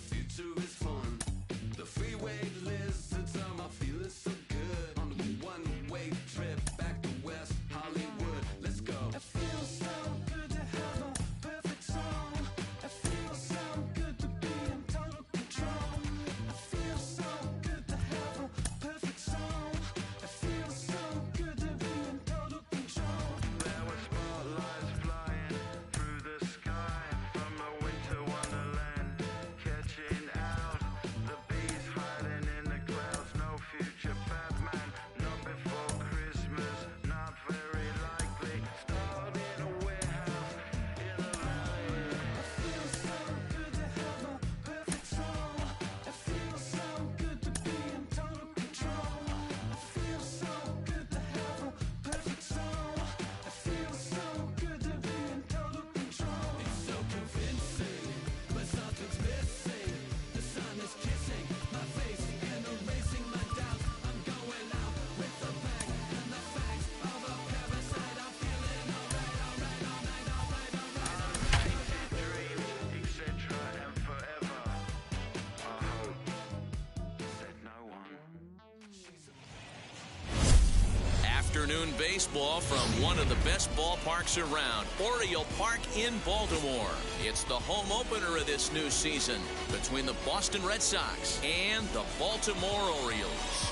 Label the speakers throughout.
Speaker 1: future is fun. The freeway lizards are feeling so good. On the one-way trip back to West Hollywood. Let's go. It feels so good to have a perfect song. It feels so good to be in total control. It feels so good to have a perfect song. It feels so good to be in total control.
Speaker 2: There were spotlights flying through the sky from a winter wonderland, catching out the bees hiding in the clouds. No future Batman, not before Christmas, not very likely. Starred in a warehouse in the valley.
Speaker 1: It feels so good to have a perfect song. It feels so good to be in total control. It feels so good to have a perfect song. It feels so good to be in total control. It's so convincing, but something's missing. The sun is kissing my face and erasing my doubts. I'm going out with the bang and the fangs of a parasite. I'm feeling alright, alright, alright, alright, alright.
Speaker 2: Dream, etc. and forever. I hope, said no one.
Speaker 3: Afternoon baseball from one of the best ballparks around, Oriole Park in Baltimore. It's the home opener of this new season between the Boston Red Sox and the Baltimore Orioles.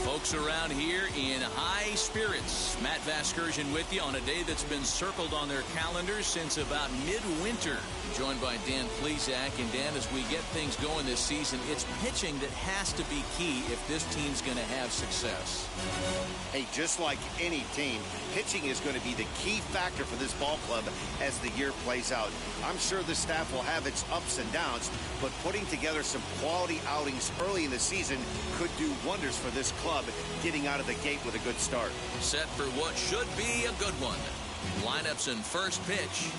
Speaker 3: Folks around here in high spirits. Matt Vasgersian with you on a day that's been circled on their calendars since about midwinter. Joined by Dan Plesac. And Dan, as we get things going this season, it's pitching that has to be key if this team's going to have success.
Speaker 4: Hey, just like any team, pitching is going to be the key factor for this ball club as the year plays out. I'm sure the staff will have its ups and downs, but putting together some quality outings early in the season could do wonders for this club getting out of the gate with a good start.
Speaker 3: Set for what should be a good one. Lineups and first pitch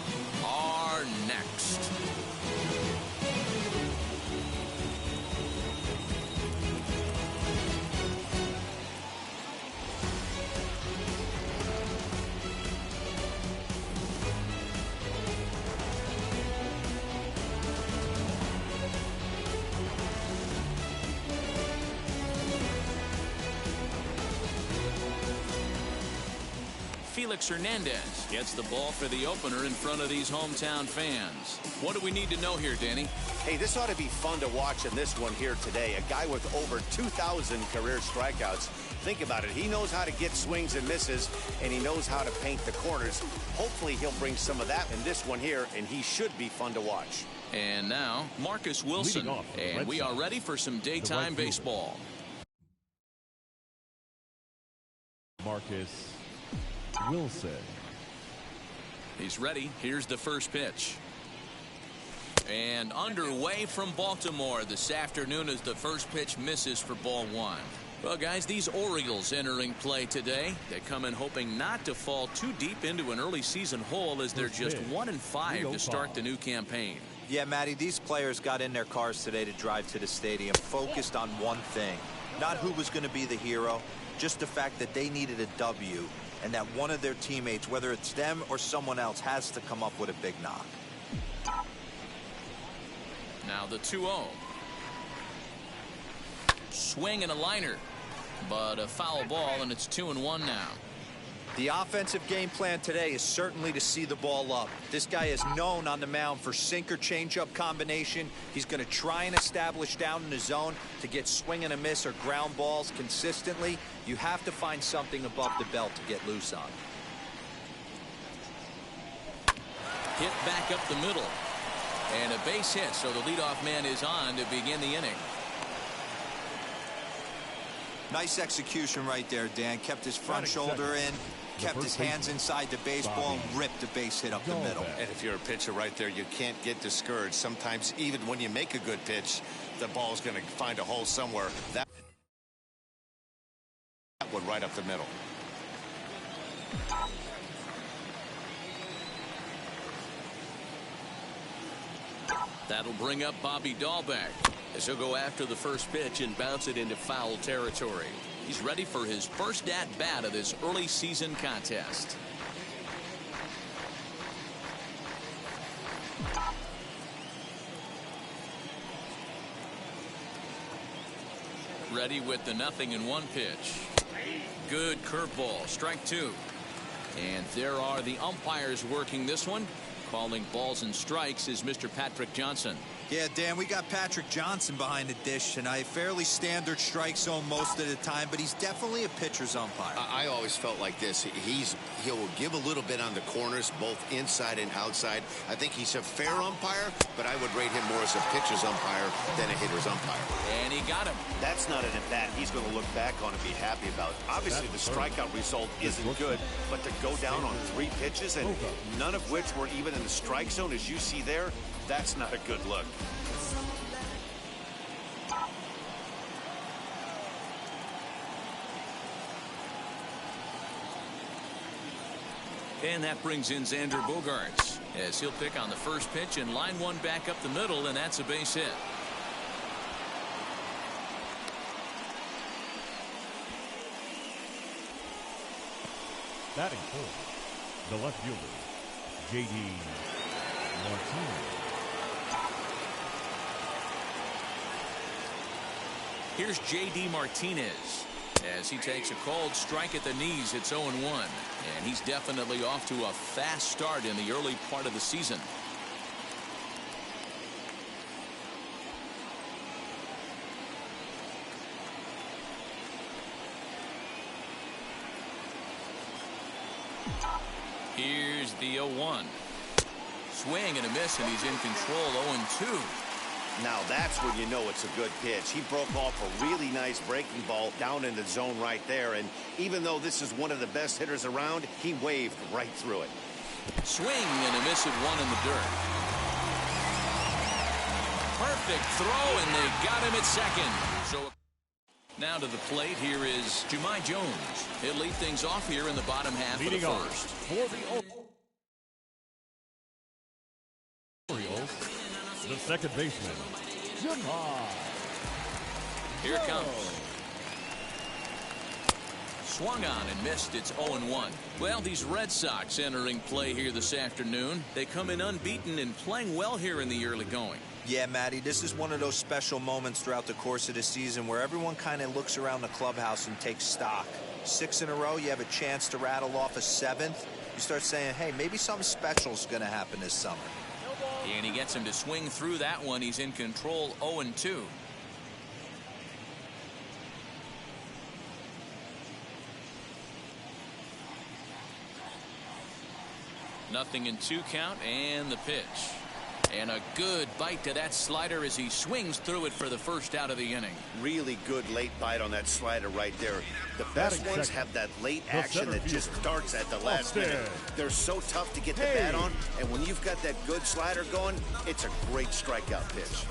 Speaker 3: are next. Felix Hernandez gets the ball for the opener in front of these hometown fans. What do we need to know here, Danny?
Speaker 4: Hey, this ought to be fun to watch in this one here today. A guy with over 2,000 career strikeouts. Think about it. He knows how to get swings and misses, and he knows how to paint the corners. Hopefully, he'll bring some of that in this one here, and he should be fun to watch.
Speaker 3: And now, Marcus Wilson. And we are ready for some daytime baseball.
Speaker 5: Marcus Wilson.
Speaker 3: He's ready. Here's the first pitch. And underway from Baltimore this afternoon as the first pitch misses for ball one. Well, guys, these Orioles entering play today. They come in hoping not to fall too deep into an early season hole as they're just 1-5 to start the new campaign.
Speaker 6: Yeah, Matty, these players got in their cars today to drive to the stadium focused on one thing. Not who was going to be the hero, just the fact that they needed a W and that one of their teammates, whether it's them or someone else, has to come up with a big knock.
Speaker 3: Now the 2-0. Swing and a liner, but a foul ball, and it's 2-1 now.
Speaker 6: The offensive game plan today is certainly to see the ball up. This guy is known on the mound for sinker changeup combination. He's going to try and establish down in the zone to get swing and a miss or ground balls consistently. You have to find something above the belt to get loose on.
Speaker 3: Hit back up the middle, and a base hit, so the leadoff man is on to begin the inning.
Speaker 6: Nice execution right there, Dan. Kept his front shoulder in, kept his hands inside the baseball, and ripped the base hit up the middle.
Speaker 4: And if you're a pitcher right there, you can't get discouraged. Sometimes even when you make a good pitch, the ball's going to find a hole somewhere. That one right up the middle.
Speaker 3: That'll bring up Bobby Dahlbeck as he'll go after the first pitch and bounce it into foul territory. He's ready for his first at-bat of this early season contest. Ready with the 0-1 pitch. Good curveball, strike 2. And there are the umpires working this one. Calling balls and strikes is Mr. Patrick Johnson.
Speaker 6: Yeah, Dan, we got Patrick Johnson behind the dish tonight. Fairly standard strike zone most of the time, but he's definitely a pitcher's umpire.
Speaker 7: I always felt like this. He'll give a little bit on the corners, both inside and outside. I think he's a fair umpire, but I would rate him more as a pitcher's umpire than a hitter's umpire.
Speaker 3: And he got him.
Speaker 4: That's not an at-bat he's going to look back on and be happy about. Obviously, the strikeout result isn't good, but to go down on 3 pitches and none of which were even in the strike zone, as you see there, that's not a good look.
Speaker 3: And that brings in Xander Bogaerts as he'll pick on the first pitch and line one back up the middle, and that's a base hit.
Speaker 5: Batting fourth, the left fielder, J.D. Martinez.
Speaker 3: Here's J.D. Martinez as he takes a called strike at the knees. It's 0-1, and he's definitely off to a fast start in the early part of the season. Here's the 0-1. Swing and a miss, and he's in control. 0-2.
Speaker 4: Now that's when you know it's a good pitch. He broke off a really nice breaking ball down in the zone right there, and even though this is one of the best hitters around, he waved right through it.
Speaker 3: Swing and a miss at 1 in the dirt. Perfect throw, and they got him at second. So now to the plate, here is Jahmai Jones. He'll lead things off here in the bottom half of the first.
Speaker 5: For the Orioles, the second baseman, Jahmai.
Speaker 3: Here it comes. Swung on and missed. It's 0-1. Well, these Red Sox entering play here this afternoon. They come in unbeaten and playing well here in the early going.
Speaker 6: Yeah, Matty, this is one of those special moments throughout the course of the season where everyone kind of looks around the clubhouse and takes stock. 6 in a row, you have a chance to rattle off a 7th. You start saying, hey, maybe something special is going to happen this summer.
Speaker 3: And he gets him to swing through that one. He's in control. 0-2. Nothing in 2 count, and the pitch. And a good bite to that slider as he swings through it for the first out of the inning.
Speaker 4: Really good late bite on that slider right there. The best ones have that late action that just starts at the last minute. They're so tough to get the bat on, and when you've got that good slider going, it's a great strikeout pitch.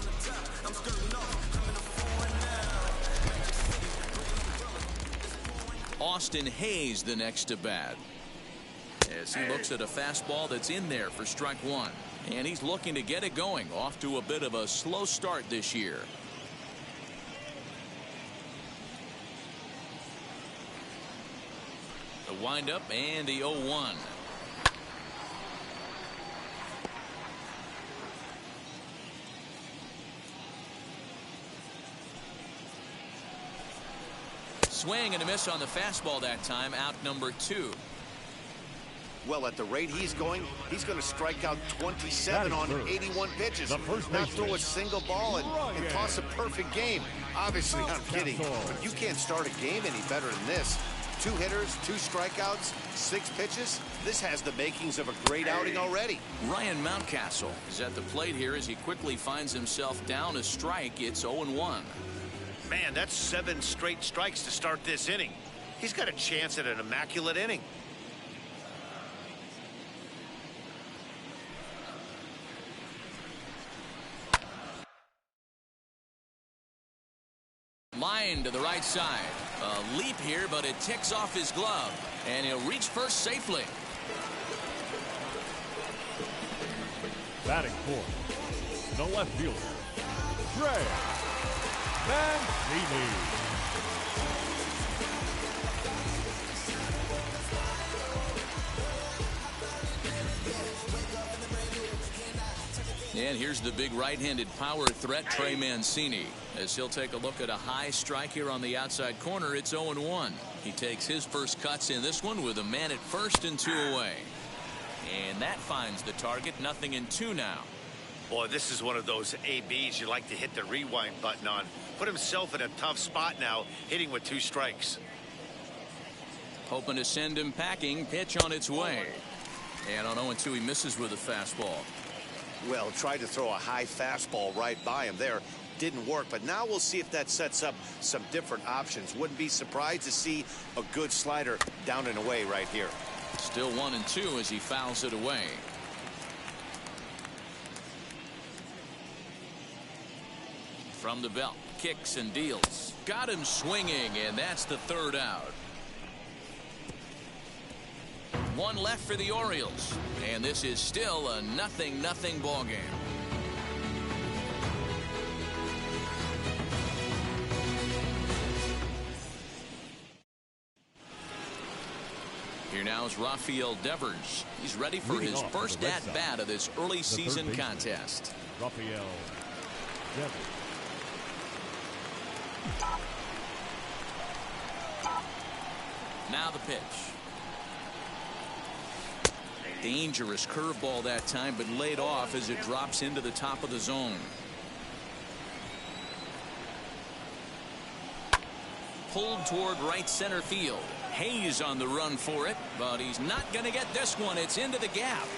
Speaker 3: Austin Hayes the next to bat as he looks at a fastball that's in there for strike 1. And he's looking to get it going. Off to a bit of a slow start this year. The windup and the 0-1. Swing and a miss on the fastball that time. Out number 2.
Speaker 4: Well, at the rate he's going to strike out 27 on 81 pitches. Not throw a single ball and toss a perfect game. Obviously, I'm kidding, but you can't start a game any better than this. 2 hitters, 2 strikeouts, 6 pitches. This has the makings of a great outing already.
Speaker 3: Ryan Mountcastle is at the plate here as he quickly finds himself down a strike. It's 0-1.
Speaker 4: Man, that's 7 straight strikes to start this inning. He's got a chance at an immaculate inning.
Speaker 3: Line to the right side. A leap here, but it ticks off his glove. And he'll reach first safely.
Speaker 5: Batting fourth, the left fielder, Trey Mancini.
Speaker 3: And here's the big right-handed power threat, Trey Mancini. As he'll take a look at a high strike here on the outside corner, it's 0-1. He takes his first cuts in this one with a man at first and 2 away. And that finds the target, 0-2 now.
Speaker 4: Boy, this is one of those ABs you like to hit the rewind button on. Put himself in a tough spot now, hitting with 2 strikes.
Speaker 3: Hoping to send him packing. Pitch on its way. And on 0-2, he misses with a fastball.
Speaker 4: Well, tried to throw a high fastball right by him there. Didn't work, but now we'll see if that sets up some different options. Wouldn't be surprised to see a good slider down and away right here.
Speaker 3: Still 1-2 as he fouls it away. From the belt, kicks and deals. Got him swinging, and that's the 3rd out. 1 left for the Orioles, and this is still a 0-0 ball game. Here now is Rafael Devers. He's ready for his first at-bat of this early season contest.
Speaker 5: Rafael Devers.
Speaker 3: Now the pitch. Dangerous curveball that time, but laid off as it drops into the top of the zone. Pulled toward right center field. Hayes on the run for it, but he's not going to get this one. It's into the gap.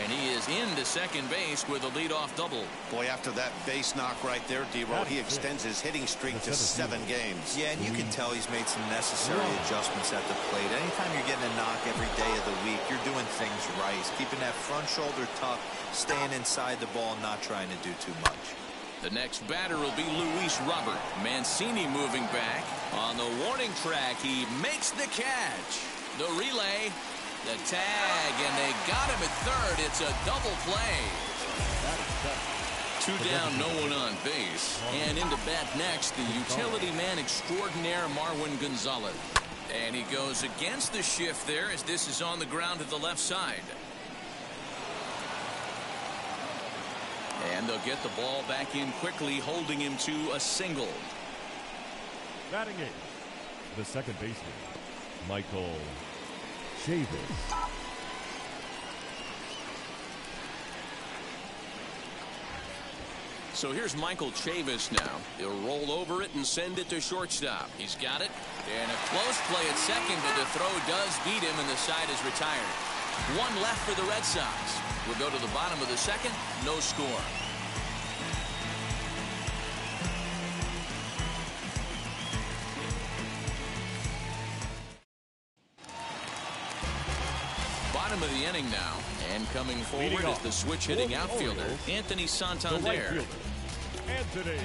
Speaker 3: And he is into second base with a leadoff double.
Speaker 4: Boy, after that base knock right there, D-Roll, he extends his hitting streak to 7 games.
Speaker 6: Yeah, and you can tell he's made some necessary adjustments at the plate. Anytime you're getting a knock every day of the week, you're doing things right. He's keeping that front shoulder tucked, staying inside the ball, and not trying to do too much.
Speaker 3: The next batter will be Luis Robert. Mancini moving back. On the warning track, he makes the catch. The relay. The tag, and they got him at third. It's a double play. 2 down, no one on base. And into bat next, the utility man extraordinaire, Marwin Gonzalez. And he goes against the shift there as this is on the ground to the left side. And they'll get the ball back in quickly, holding him to a single.
Speaker 5: Batting 8th, the second baseman, Michael Chavis.
Speaker 3: So here's Michael Chavis now. He'll roll over it and send it to shortstop. He's got it. And a close play at second, but the throw does beat him, and the side is retired. 1 left for the Red Sox. We'll go to the bottom of the second. No score. Bottom of the inning now, and coming forward is the switch-hitting outfielder, Anthony Santander.
Speaker 5: The right fielder, Anthony.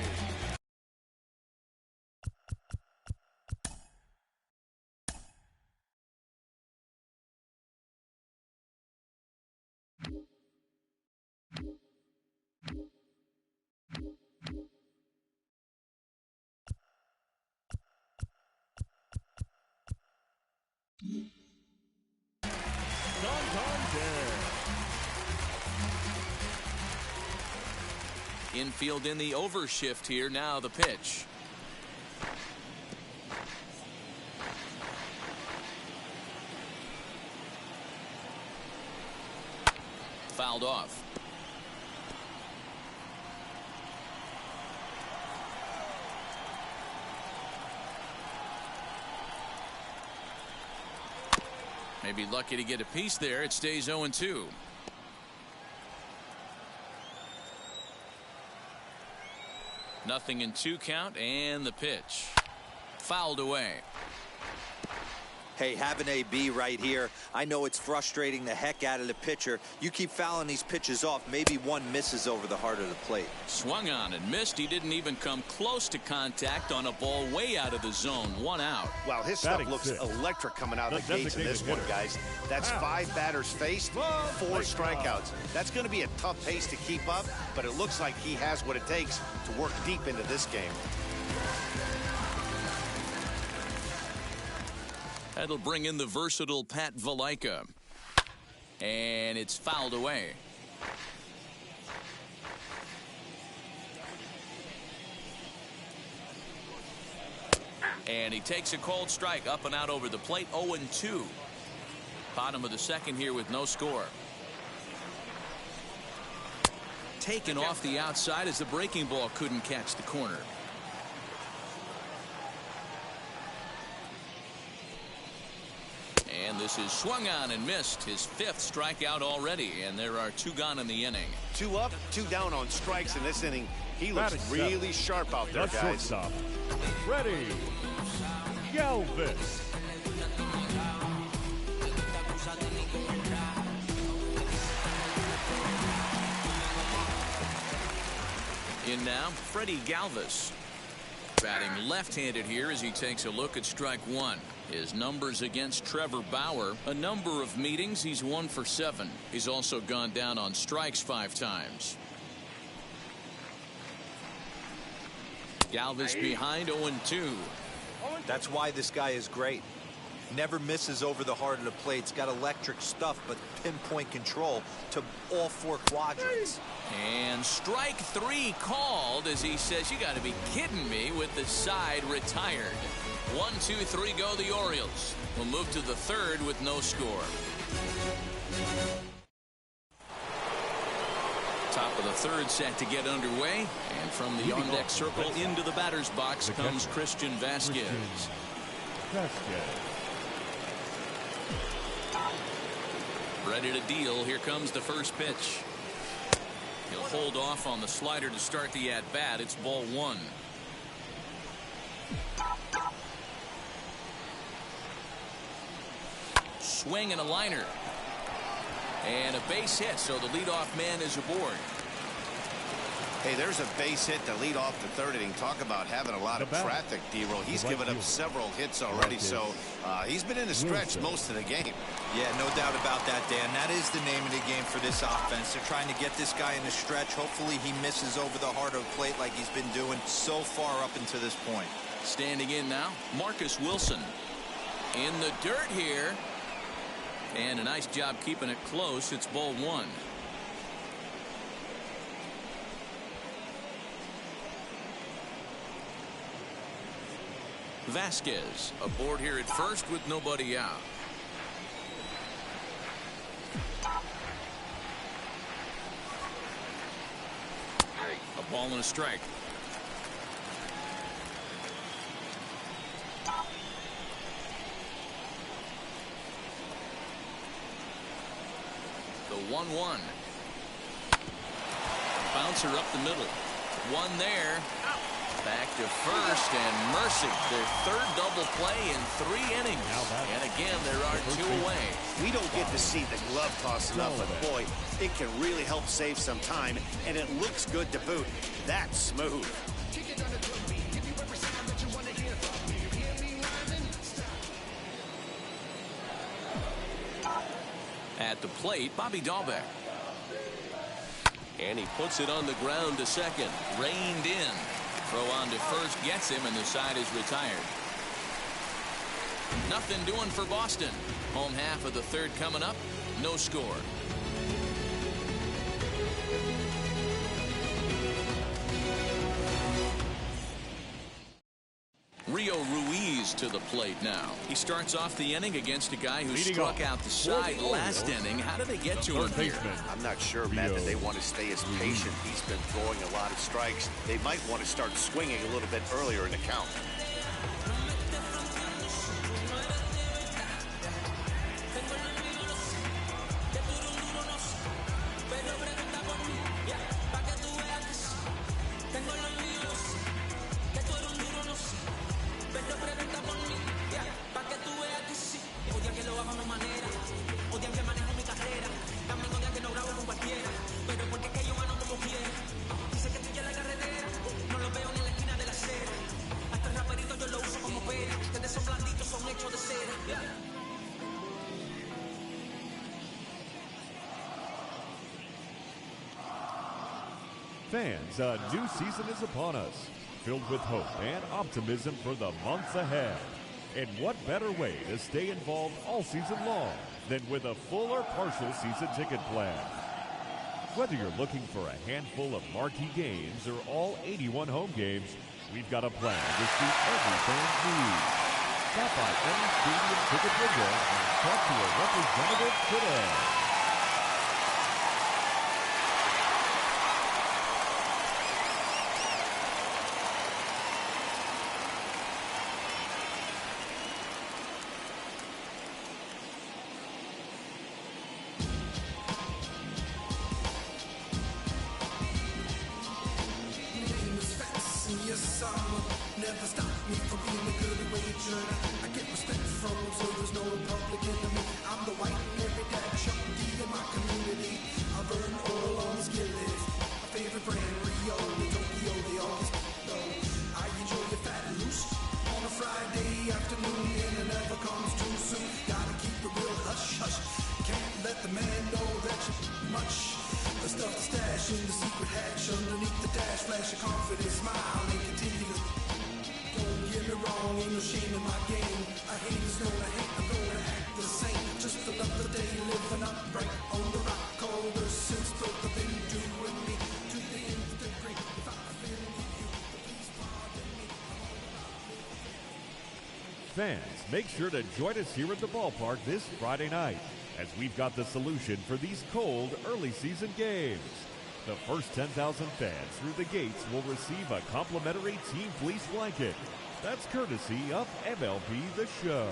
Speaker 3: Infield in the overshift here. Now the pitch. Fouled off. Maybe lucky to get a piece there. It stays 0-2. Nothing in 2 count, and the pitch fouled away.
Speaker 6: Hey, have an AB right here. I know it's frustrating the heck out of the pitcher. You keep fouling these pitches off, maybe one misses over the heart of the plate.
Speaker 3: Swung on and missed. He didn't even come close to contact on a ball way out of the zone. 1 out.
Speaker 4: Wow, his stuff looks electric coming out of the gates in this one, guys. That's 5 batters faced, 4 strikeouts. That's going to be a tough pace to keep up, but it looks like he has what it takes to work deep into this game.
Speaker 3: That'll bring in the versatile Pat Valaika. And it's fouled away. And he takes a cold strike up and out over the plate. 0-2. Bottom of the second here with no score. Taken off the outside as the breaking ball couldn't catch the corner. And this is swung on and missed. His 5th strikeout already, and there are 2 gone in the inning.
Speaker 4: 2 up, 2 down on strikes in this inning. He looks really sharp out there,
Speaker 5: The
Speaker 4: guys.
Speaker 5: shortstop, Freddie Galvis.
Speaker 3: In now, Freddie Galvis. Batting left-handed here as he takes a look at strike 1. His numbers against Trevor Bauer, a number of meetings, he's 1 for 7. He's also gone down on strikes 5 times. Galvis behind 0-2.
Speaker 6: That's why this guy is great. Never misses over the heart of the plate. He's got electric stuff, but pinpoint control to all 4 quadrants.
Speaker 3: And strike 3 called as he says, you got to be kidding me, with the side retired. 1, 2, 3 go the Orioles. We'll move to the 3rd with no score. Top of the 3rd set to get underway. And from the on-deck circle into the batter's box comes Christian Vasquez. Ready to deal. Here comes the first pitch. He'll hold off on the slider to start the at-bat. It's ball 1. Swing and a liner. And a base hit, so the leadoff man is aboard.
Speaker 4: Hey, there's a base hit to lead off the 3rd inning. Talk about having a lot of traffic, D-Roll. He's given up several hits already, so he's been in the stretch most of the game.
Speaker 6: Yeah, no doubt about that, Dan. That is the name of the game for this offense. They're trying to get this guy in the stretch. Hopefully he misses over the heart of the plate like he's been doing so far up until this point.
Speaker 3: Standing in now, Marcus Wilson. In the dirt here. And a nice job keeping it close. It's ball 1. Vasquez aboard here at first with nobody out. A ball and a strike. The 1-1. Bouncer up the middle. 1 there. Back to first, and mercy. Their 3rd double play in 3 innings. And again, there are 2 away.
Speaker 4: We don't get to see the glove toss enough, but boy, it can really help save some time, and it looks good to boot. That's smooth.
Speaker 3: At the plate, Bobby Dahlbeck. And he puts it on the ground to second. Reined in. Throw on to first gets him, and the side is retired. Nothing doing for Boston. Home half of the 3rd coming up. No score. Rio Ruiz to the plate now. He starts off the inning against a guy who struck out the side last inning. How did they get to him here?
Speaker 4: I'm not sure, Matt, that they want to stay as patient. He's been throwing a lot of strikes. They might want to start swinging a little bit earlier in the count.
Speaker 5: Fans, a new season is upon us, filled with hope and optimism for the months ahead. And what better way to stay involved all season long than with a full or partial season ticket plan? Whether you're looking for a handful of marquee games or all 81 home games, we've got a plan to suit every fan's needs. Stop by any stadium ticket window and talk to a representative today.
Speaker 1: Never stop me from being a good wager. I get respect from observers, no public enemy. I'm the white and every dad Chuck D in my community. I burn oil on the skillet. My favorite brand, Rio, the Tokyo, the August. No, I enjoy your fat and loose on a Friday afternoon, and it never comes too soon. Gotta keep it real hush hush. Can't let the man know that you're much. The stuff to stash in the secret hatch underneath the dash. Flash a confident smile and continue to. Don't get me wrong, ain't no shame in my game. I hate is gonna hate, I'm gonna act the same. Just another day living up right on the rock. Colder since both have been doing me to the nth degree. If I've offended you, please pardon me.
Speaker 5: Fans, make sure to join us here at the ballpark this Friday night, as we've got the solution for these cold early season games. The first 10,000 fans through the gates will receive a complimentary team fleece blanket. That's courtesy of MLB The Show.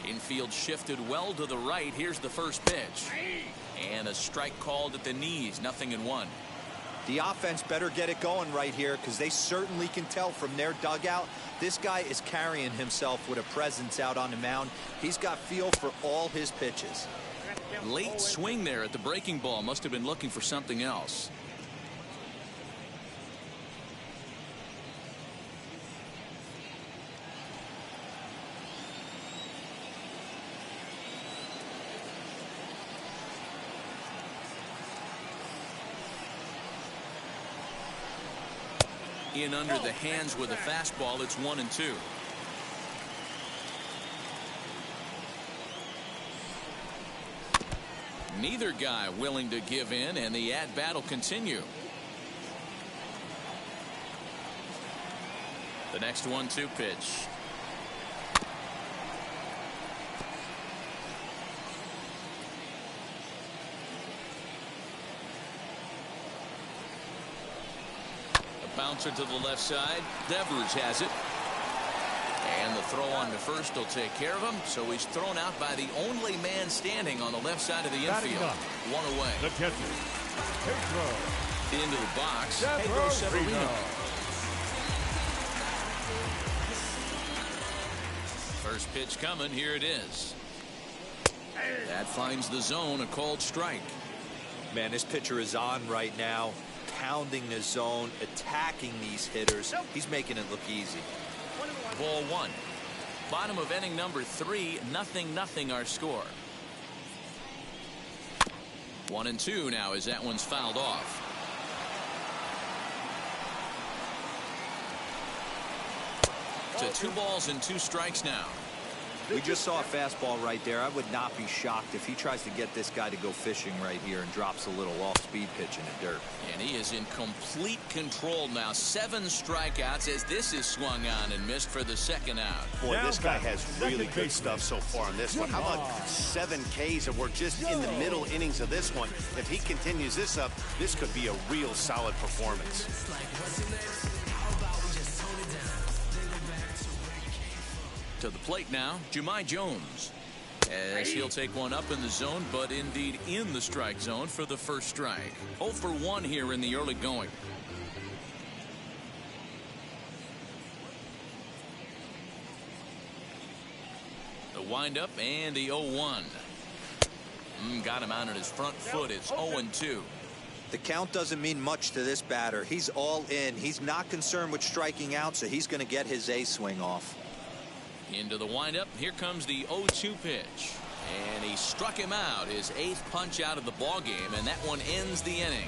Speaker 3: Infield shifted well to the right. Here's the first pitch. And a strike called at the knees. 0-1.
Speaker 6: The offense better get it going right here, because they certainly can tell from their dugout this guy is carrying himself with a presence out on the mound. He's got feel for all his pitches.
Speaker 3: Late swing there at the breaking ball. Must have been looking for something else. In under the hands with a fastball. It's 1-2. Neither guy willing to give in, and the at-bat will continue. The next 1-2 pitch. Bouncer to the left side. Devers has it. And the throw on to first will take care of him. So he's thrown out by the only man standing on the left side of the infield. One away.
Speaker 5: The catcher, Pedro.
Speaker 3: Into the box. Pedro Severino. First pitch coming. Here it is. That finds the zone. A called strike.
Speaker 6: Man, this pitcher is on right now. Pounding the zone, attacking these hitters. He's making it look easy.
Speaker 3: Ball one. Bottom of inning number 3. 0-0 our score. 1-2 now as that one's fouled off. To 2 balls and 2 strikes now.
Speaker 6: We just saw a fastball right there. I would not be shocked if he tries to get this guy to go fishing right here and drops a little off-speed pitch in the dirt.
Speaker 3: And he is in complete control now. 7 strikeouts as this is swung on and missed for the second out.
Speaker 4: Boy, this guy has really good stuff so far on this one. How about 7 Ks, and we're just in the middle innings of this one. If he continues this up, this could be a real solid performance.
Speaker 3: To the plate now, Jahmai Jones, as he'll take one up in the zone, but indeed in the strike zone for the first strike. 0 for 1 here in the early going. The windup and the 0-1. Got him out on his front foot. It's 0-2.
Speaker 6: The count doesn't mean much to this batter. He's all in. He's not concerned with striking out, so he's going to get his A swing off.
Speaker 3: Into the windup. Here comes the 0-2 pitch. And he struck him out. His 8th punch out of the ball game, and that one ends the inning.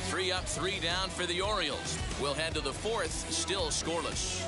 Speaker 3: 3 up, 3 down for the Orioles. We'll head to the 4th, still scoreless.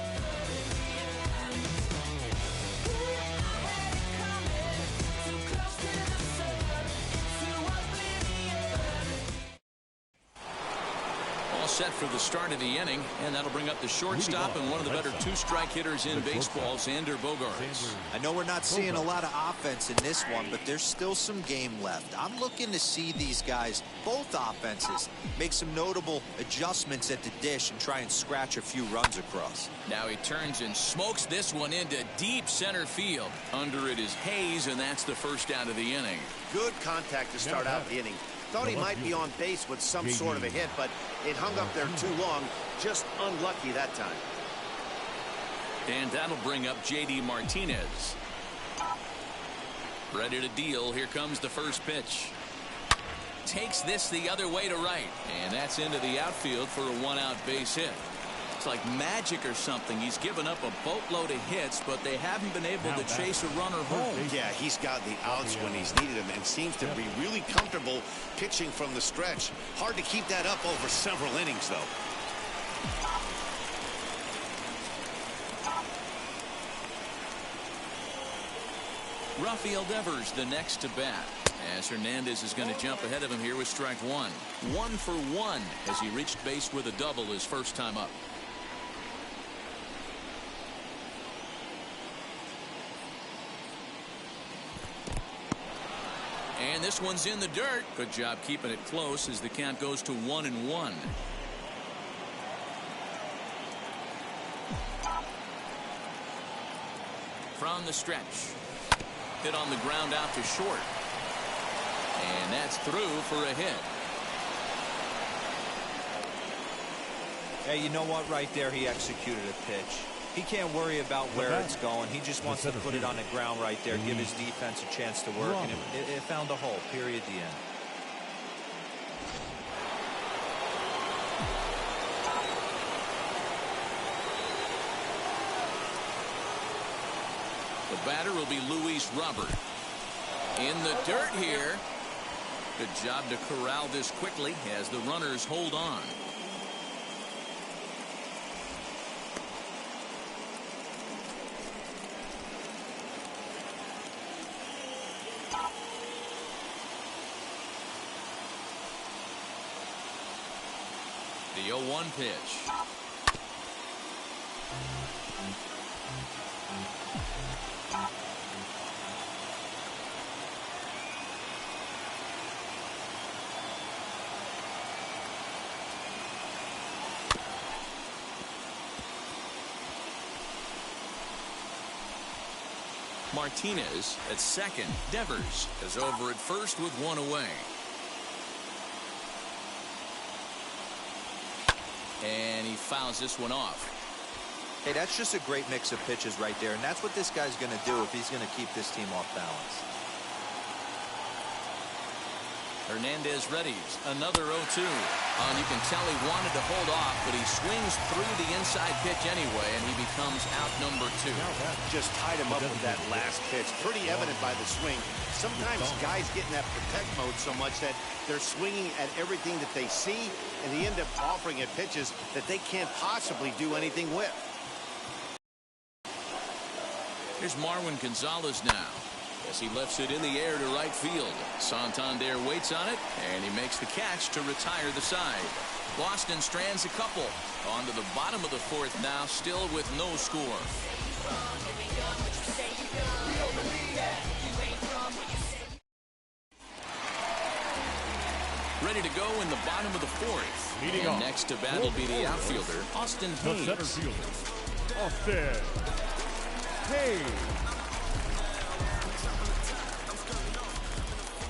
Speaker 3: Set for the start of the inning, and that'll bring up the shortstop and one of the better 2-strike hitters in baseball, Xander Bogaerts.
Speaker 6: I know we're not seeing a lot of offense in this one, but there's still some game left. I'm looking to see these guys, both offenses, make some notable adjustments at the dish and try and scratch a few runs across.
Speaker 3: Now he turns and smokes this one into deep center field. Under it is Hayes, and that's the first out of the inning.
Speaker 4: Good contact to start out the inning. Thought he might be on base with some sort of a hit, but it hung up there too long. Just unlucky that time.
Speaker 3: And that'll bring up J.D. Martinez. Ready to deal. Here comes the first pitch. Takes this the other way to right. And that's into the outfield for a 1-out base hit. It's like magic or something. He's given up a boatload of hits, but they haven't been able to chase a runner home.
Speaker 4: Yeah, he's got the outs when he's needed them and seems to be really comfortable pitching from the stretch. Hard to keep that up over several innings, though.
Speaker 3: Rafael Devers the next to bat, as Hernandez is going to jump ahead of him here with strike 1. 1 for 1 as he reached base with a double his first time up. And this one's in the dirt. Good job keeping it close as the count goes to 1-1. From the stretch. Hit on the ground out to short. And that's through for a hit.
Speaker 6: Hey, you know what? Right there, he executed a pitch. He can't worry about where it's going. He just wants to put it on the ground right there, give his defense a chance to work, and it found a hole, period, the end.
Speaker 3: The batter will be Luis Robert. In the dirt here. Good job to corral this quickly as the runners hold on. The 0-1 pitch. Martinez at second. Devers is over at first with one away. And he fouls this one off.
Speaker 6: Hey, that's just a great mix of pitches right there, and that's what this guy's going to do if he's going to keep this team off balance.
Speaker 3: Hernandez readies. Another 0-2. You can tell he wanted to hold off, but he swings through the inside pitch anyway, and he becomes out number 2.
Speaker 4: Just tied him up with that last pitch. Pretty evident by the swing. Sometimes guys get in that protect mode so much that they're swinging at everything that they see, and they end up offering at pitches that they can't possibly do anything with.
Speaker 3: Here's Marwin Gonzalez now, as he lifts it in the air to right field. Santander waits on it, and he makes the catch to retire the side. Boston strands a couple. On to the bottom of the 4th now, still with no score. Ready to go in the bottom of the 4th. And next to bat will be the outfielder, Austin Hayes.
Speaker 5: The center fielder, Austin Hayes.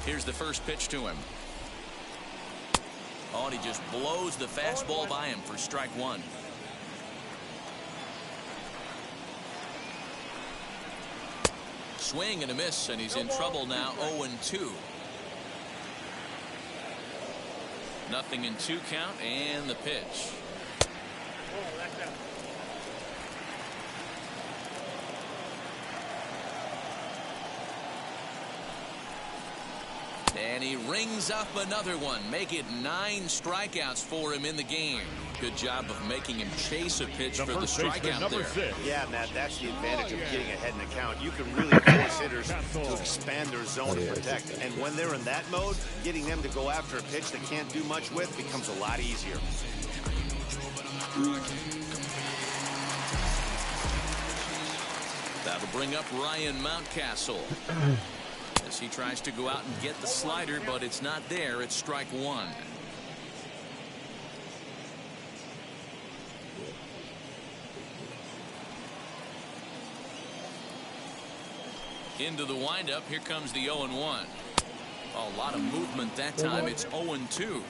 Speaker 3: Here's the first pitch to him. Oh, and he just blows the fastball by him for strike 1. Swing and a miss, and he's in trouble now. 0-2. 0-2 count and the pitch. And he rings up another one. Make it 9 strikeouts for him in the game. Good job of making him chase a pitch for the strikeout there.
Speaker 5: 6.
Speaker 4: Yeah, Matt, that's the advantage of getting ahead in the count. You can really force hitters to expand their zone to protect. And when they're in that mode, getting them to go after a pitch they can't do much with becomes a lot easier.
Speaker 3: That'll bring up Ryan Mountcastle. As he tries to go out and get the slider, but it's not there. It's strike 1. Into the windup. Here comes the 0-1. A lot of movement that time. It's 0-2.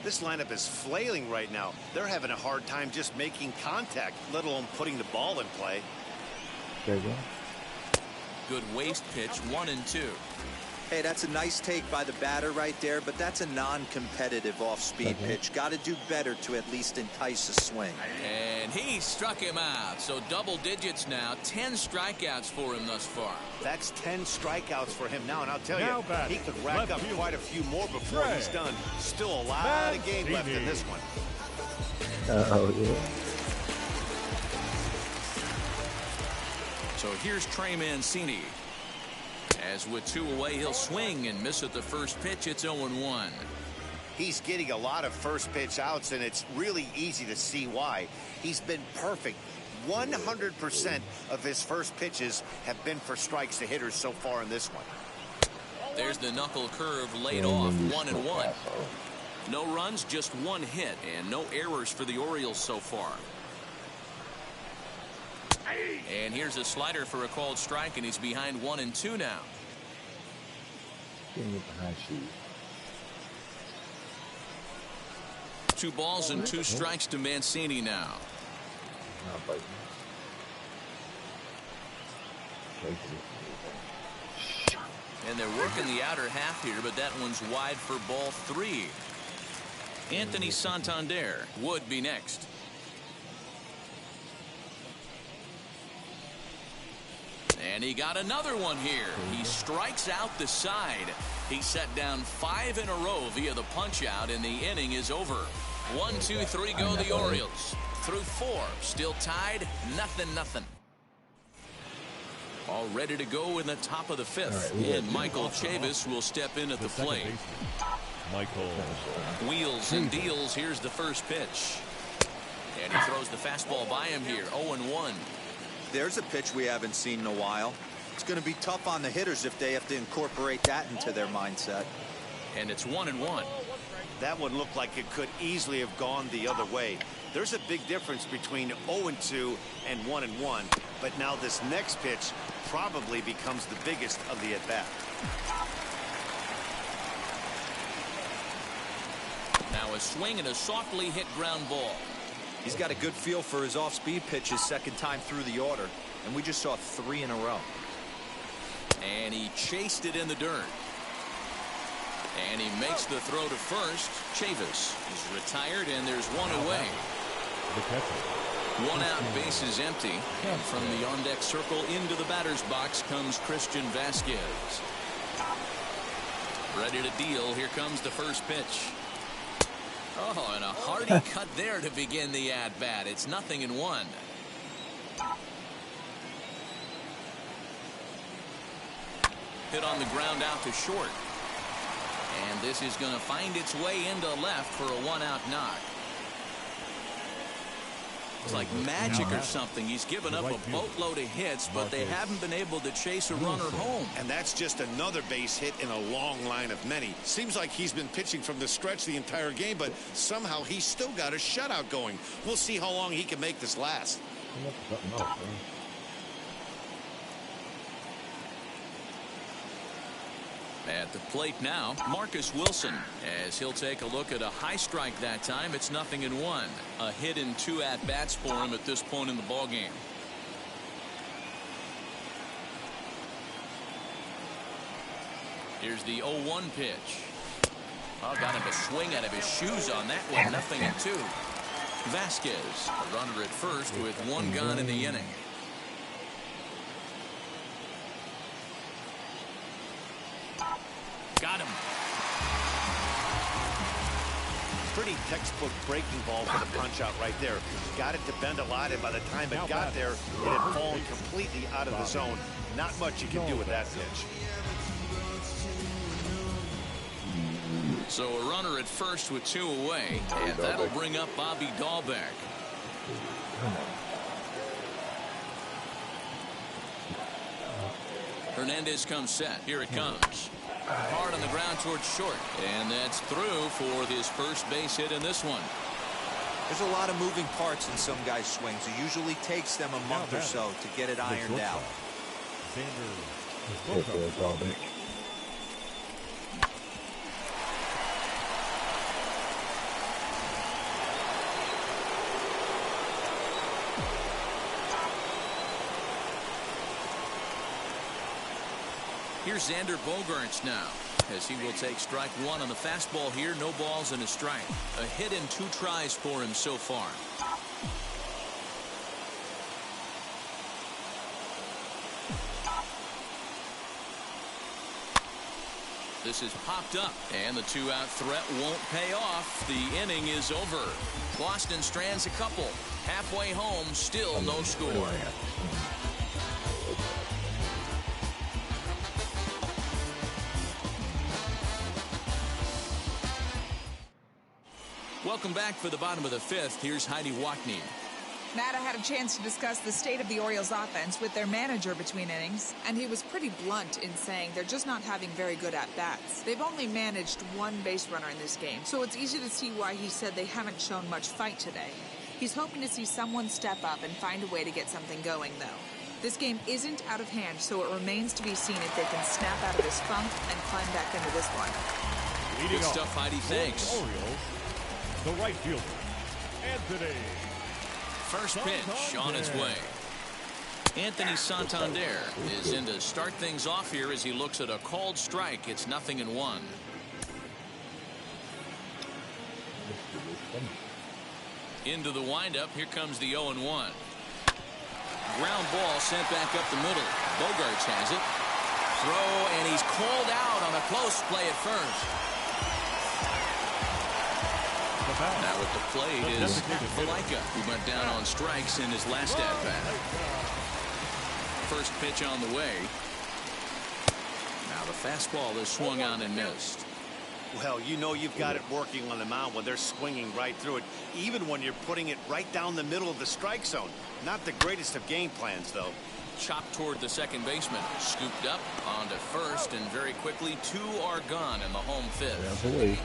Speaker 4: This lineup is flailing right now. They're having a hard time just making contact, let alone putting the ball in play.
Speaker 8: There you go.
Speaker 3: Good waist pitch. 1-2.
Speaker 6: Hey, that's a nice take by the batter right there, but that's a non-competitive off-speed pitch. Got to do better to at least entice a swing.
Speaker 3: And he struck him out. So double digits now. 10 strikeouts for him thus far.
Speaker 4: That's 10 strikeouts for him now, and I'll tell
Speaker 5: Now
Speaker 4: you,
Speaker 5: batting,
Speaker 4: he could rack up
Speaker 5: left
Speaker 4: quite a few more before he's done. Still a lot of game left in this one.
Speaker 8: Oh, yeah.
Speaker 3: So here's Trey Mancini. As with 2 away, he'll swing and miss at the first pitch. It's 0-1.
Speaker 4: He's getting a lot of first pitch outs, and it's really easy to see why. He's been perfect. 100% of his first pitches have been for strikes to hitters so far in this one.
Speaker 3: There's the knuckle curve laid off. 1-1. No runs, just 1 hit, and no errors for the Orioles so far. And here's a slider for a called strike, and he's behind 1-2 now.
Speaker 8: Getting it behind shoes.
Speaker 3: 2 balls and 2 strikes to Mancini now.
Speaker 8: Not biting.
Speaker 3: And they're working the outer half here, but that one's wide for ball 3. Anthony Santander would be next. And he got another one here. He strikes out the side. He set down 5 in a row via the punch out, and the inning is over. 1, 2, 3 go the Orioles. Through 4, still tied, 0-0. All ready to go in the top of the 5th. And Michael Chavis will step in at the plate.
Speaker 5: Michael
Speaker 3: Wheels and deals. Here's the first pitch. And he throws the fastball by him here. 0-1.
Speaker 6: There's a pitch we haven't seen in a while. It's going to be tough on the hitters if they have to incorporate that into their mindset.
Speaker 3: And it's 1-1.
Speaker 4: That one looked like it could easily have gone the other way. There's a big difference between 0-2 and 1-1, but now this next pitch probably becomes the biggest of the at-bat.
Speaker 3: Now a swing and a softly hit ground ball.
Speaker 6: He's got a good feel for his off-speed pitches second time through the order, and we just saw 3 in a row.
Speaker 3: And he chased it in the dirt. And he makes the throw to first. Chavis is retired, and there's 1 away.
Speaker 5: the catcher.
Speaker 3: 1 out, bases empty. And from the on-deck circle into the batter's box comes Christian Vasquez. Ready to deal. Here comes the first pitch. Oh, and a hearty cut there to begin the at-bat. It's 0-1. Hit on the ground out to short. And this is going to find its way into left for a 1-out knock. It's like magic or something. He's given up a boatload of hits, but they haven't been able to chase a runner home.
Speaker 4: And that's just another base hit in a long line of many. Seems like he's been pitching from the stretch the entire game, but somehow he's still got a shutout going. We'll see how long he can make this last.
Speaker 3: At the plate now, Marcus Wilson, as he'll take a look at a high strike that time. It's 0-1. A hit in 2 at-bats for him at this point in the ballgame. Here's the 0-1 pitch. Oh, got him to swing out of his shoes on that one. 0-2. Vasquez, a runner at first with one gone in the inning. Got him.
Speaker 4: Pretty textbook breaking ball for the punch out right there. Got it to bend a lot, and by the time it got there, it had fallen completely out of the zone. Not much you can do with that pitch.
Speaker 3: So a runner at first with 2 away, and that'll bring up Bobby Dahlbeck. Hernandez comes set. Here it comes. Hard on the ground towards short, and that's through for his first base hit in this one.
Speaker 6: There's a lot of moving parts in some guys' swings. It usually takes them a month or so to get it ironed out.
Speaker 3: Here's Xander Bogaerts now, as he will take strike 1 on the fastball here. No balls and a strike. A hit in 2 tries for him so far. This is popped up, and the 2-out threat won't pay off. The inning is over. Boston strands a couple. Halfway home, still no score. Welcome back for the bottom of the 5th. Here's Heidi Wackney.
Speaker 9: Matt, I had a chance to discuss the state of the Orioles offense with their manager between innings, and he was pretty blunt in saying they're just not having very good at-bats. They've only managed 1 base runner in this game, so it's easy to see why he said they haven't shown much fight today. He's hoping to see someone step up and find a way to get something going, though. This game isn't out of hand, so it remains to be seen if they can snap out of this funk and climb back into this one.
Speaker 3: Good stuff, Heidi. Thanks.
Speaker 5: Orioles, the right fielder, Anthony.
Speaker 3: First pitch on its way. Anthony Santander is in to start things off here as he looks at a called strike. It's 0-1. Into the windup. Here comes the 0-1. Ground ball sent back up the middle. Bogaerts has it. Throw, and he's called out on a close play at first. Now with the plate is Valaika, who went down on strikes in his last at-bat. First pitch on the way. Now the fastball is swung on and missed.
Speaker 4: Well, you know you've got it working on the mound when they're swinging right through it, even when you're putting it right down the middle of the strike zone. Not the greatest of game plans, though.
Speaker 3: Chopped toward the second baseman. Scooped up onto first, and very quickly 2 are gone in the home 5th.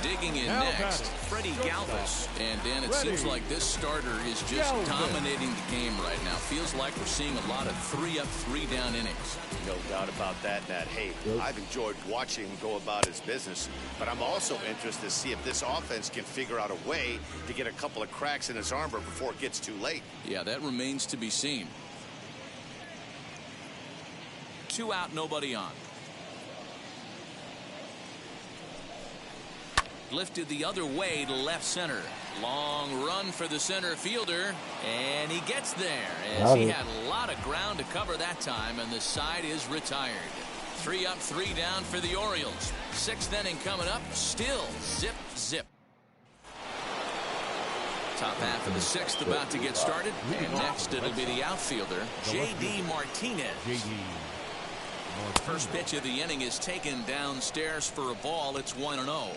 Speaker 3: Digging in next, Freddie Galvis. And Dan, it seems like this starter is just dominating the game right now. Feels like we're seeing a lot of 3-up, 3-down innings.
Speaker 4: No doubt about that, Nat. Hey, I've enjoyed watching him go about his business, but I'm also interested to see if this offense can figure out a way to get a couple of cracks in his armor before it gets too late.
Speaker 3: Yeah, that remains to be seen. 2 out, nobody on. Lifted the other way to left center. Long run for the center fielder, and he gets there as he had a lot of ground to cover that time, and the side is retired. 3 up, 3 down for the Orioles. 6th inning coming up. Still zip, zip. Top half of the 6th about to get started, and next it'll be the outfielder, J.D. Martinez. First pitch of the inning is taken downstairs for a ball. It's 1-0.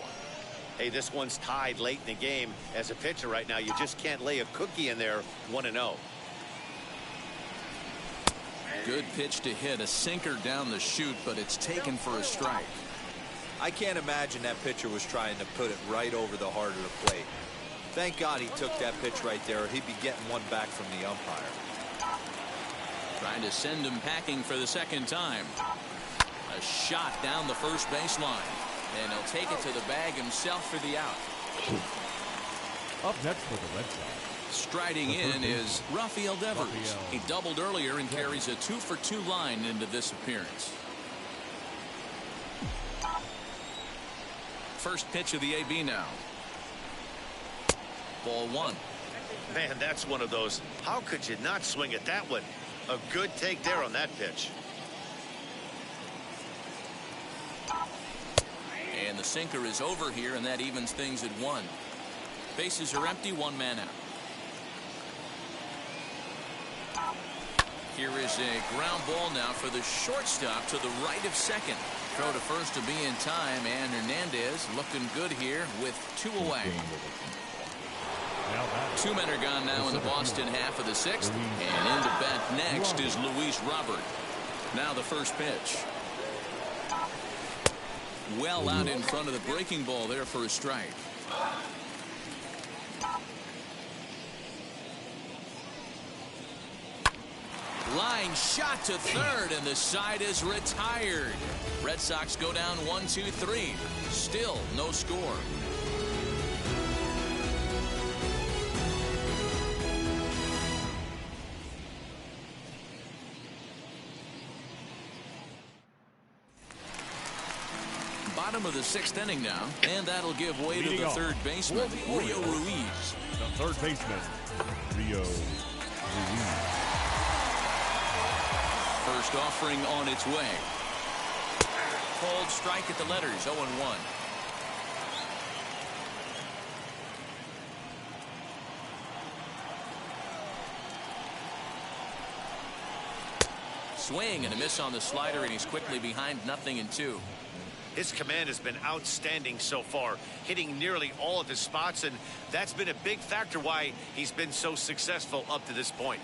Speaker 4: Hey, this one's tied late in the game. As a pitcher right now, you just can't lay a cookie in there. 1-0.
Speaker 3: Good pitch to hit, a sinker down the chute, but it's taken for a strike.
Speaker 6: I can't imagine that pitcher was trying to put it right over the heart of the plate. Thank God he took that pitch right there, or he'd be getting one back from the umpire.
Speaker 3: Trying to send him packing for the second time. A shot down the first baseline. And he'll take it to the bag himself for the out.
Speaker 5: Up next for the Red Sox.
Speaker 3: Striding in is Rafael Devers. He doubled earlier and carries a 2-for-2 line into this appearance. First pitch of the AB now. Ball 1.
Speaker 4: Man, that's one of those. How could you not swing at that one? A good take there on that pitch.
Speaker 3: And the sinker is over here, and that evens things at 1. Bases are empty, 1 man out. Here is a ground ball now for the shortstop to the right of second. Throw to first to be in time, and Hernandez looking good here with 2 away. 2 men are gone now in the Boston half of the 6th, and in to bat next is Luis Robert. Now the first pitch. Well out in front of the breaking ball there for a strike. Line shot to third, and the side is retired. Red Sox go down 1-2-3. Still no score. Bottom of the 6th inning now, and that'll give way to the third baseman, Rio Ruiz.
Speaker 5: The third baseman, Rio Ruiz.
Speaker 3: First offering on its way. Cold strike at the letters, 0-1. Swing and a miss on the slider, and he's quickly behind 0-2.
Speaker 4: His command has been outstanding so far, hitting nearly all of his spots, and that's been a big factor why he's been so successful up to this point.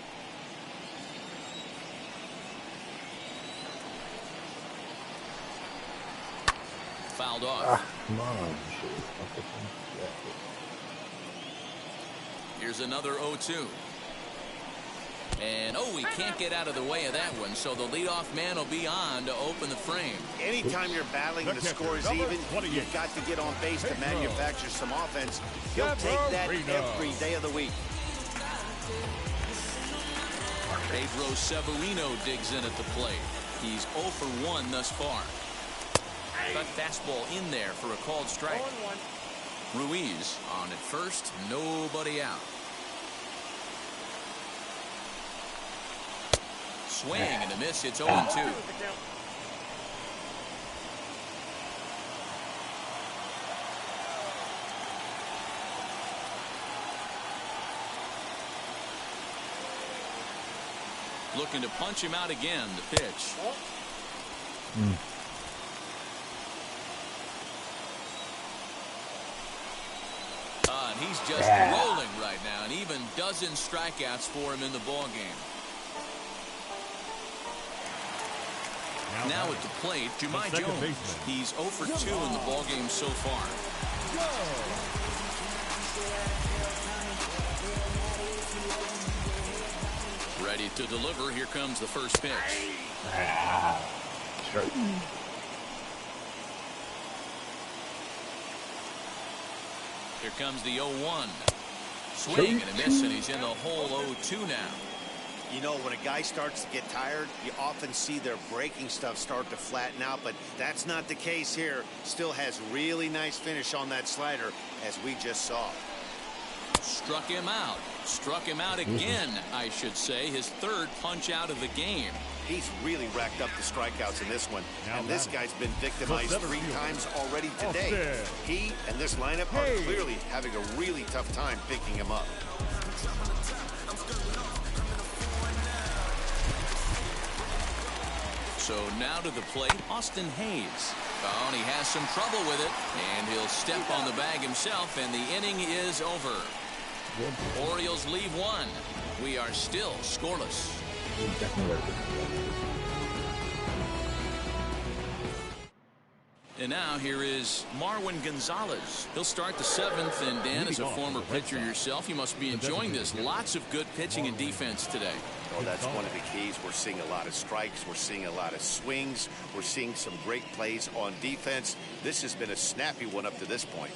Speaker 3: Fouled off.
Speaker 8: Come on.
Speaker 3: Here's another 0-2. And he can't get out of the way of that one, so the leadoff man will be on to open the frame.
Speaker 4: Anytime you're battling and the score is even, you've got to get on base to manufacture some offense. He'll take that every day of the week.
Speaker 3: Pedro Severino digs in at the plate. He's 0 for 1 thus far. Cut fastball in there for a called strike. Ruiz on at first, nobody out. Swing and a miss. It's 0-2. Looking to punch him out again. The pitch. And he's just rolling right now, and even dozen strikeouts for him in the ball game. Now at the plate, Jahmai Jones.
Speaker 5: Baseman.
Speaker 3: He's 0 for 2 in the ball game so far. Ready to deliver. Here comes the first pitch. Here comes the 0-1. Swing and a miss, and he's in the hole 0-2 now.
Speaker 4: You know, when a guy starts to get tired, you often see their breaking stuff start to flatten out, but that's not the case here. Still has really nice finish on that slider, as we just saw.
Speaker 3: Struck him out. Struck him out again, I should say. His third punch out of the game.
Speaker 4: He's really racked up the strikeouts in this one. And this guy's been victimized 3 times already today. He and this lineup are clearly having a really tough time picking him up.
Speaker 3: So now to the plate, Austin Hayes. Oh, and he has some trouble with it, and he'll step on the bag himself, and the inning is over. Orioles leave 1. We are still scoreless. And now here is Marwin Gonzalez. He'll start the 7th, and Dan, as a former pitcher yourself, you must be enjoying this. Lots of good pitching and defense today.
Speaker 4: Oh, that's one of the keys. We're seeing a lot of strikes. We're seeing a lot of swings. We're seeing some great plays on defense. This has been a snappy one up to this point.